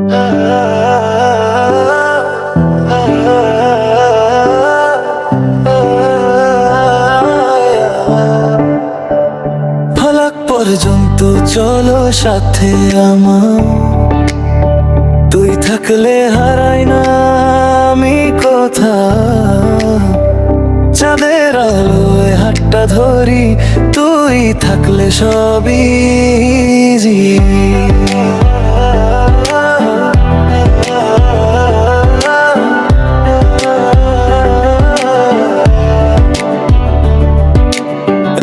ফলক পর্যন্ত চলো সাথে আমার, তুই থাকলে হারাই না আমি কথা। চাঁদের আলোয় হাতটা ধরি, তুই থাকলে সবই easy।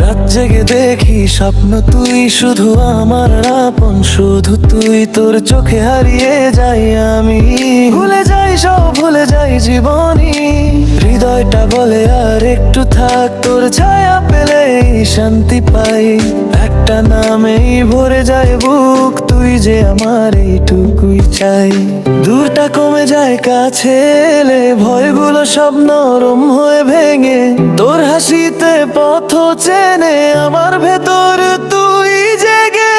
রাত জেগে দেখি স্বপ্ন, তুই শুধু আমার আপন, শুধু তুই, তোর চোখে হারিয়ে যাই আমি। ভুলে যাই সব, ভুলে যাই জীবনী, হৃদয়টা বলে আর একটু থাক, তোর ছায়া পেলেই শান্তি পাই। একটা নামেই ভরে যায় বুক, তুই যে আমার এইটুকুই চাই। দূরটা কমে যায় কাছে এলে, ভয়গুলো সব নরম হয়ে ভেঙে, তোর হাসিতে পথ চেনে আমার ভেতর তুই জেগে।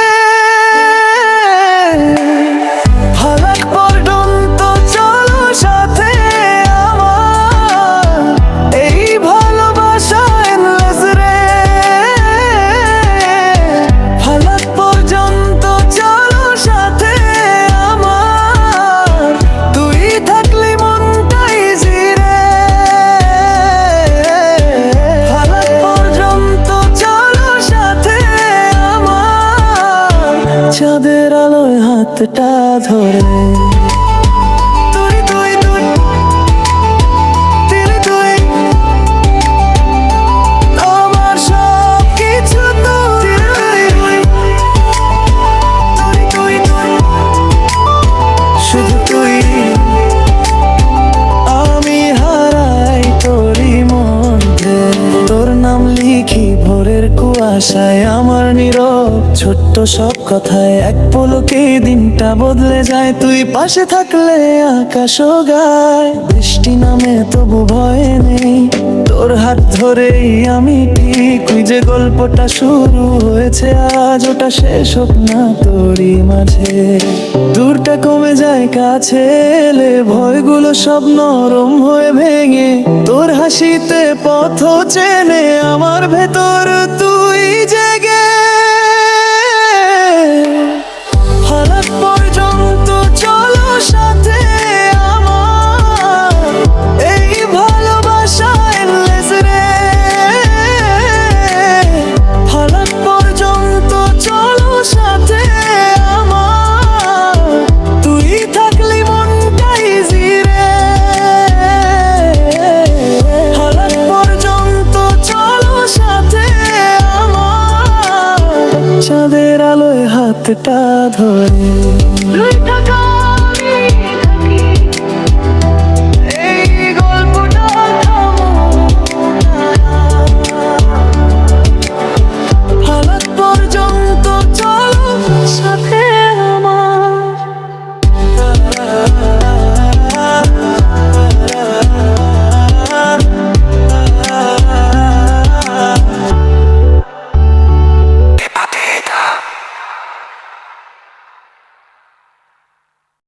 ফলক পর্যন্ত চলো সাথে আমার, এই ভালোবাসা endless রে। ফলক পর্যন্ত চলো সাথে আমার, তুই থাকলে মনটা easy রে। ফলক পর্যন্ত চলো সাথে আমার, চাঁদের আলোয় হাতটা ধরে। লিখি ভোরের কুয়াশায় আমার নীরব ছোট্ট সব কথায়, এক পলকে দিনটা বদলে যায়, তুই পাশে থাকলে আকাশও গায়। বৃষ্টি নামে তবু ভয় নেই, তোর হাত ধরেই আমি ঠিক। ওই যে গল্পটা শুরু হয়েছে আজ, ওটা শেষ হোক না তোরই মাঝে। দূরটা কমে যায় কাছে এলে, ভয়গুলো সব নরম হয়ে ভেঙে, তোর হাসিতে পথ চেনে আমার ভেতর তুই জেগে। ফলক পর্যন্ত চলো সাথে আমার, এই ভালোবাসা endless রে। ফলক পর্যন্ত চলো সাথে আমার, তুই থাকলি মনটা easy রে। ফলক পর্যন্ত চলো সাথে আমার, চাঁদের আলোয় হাতটা ধরে।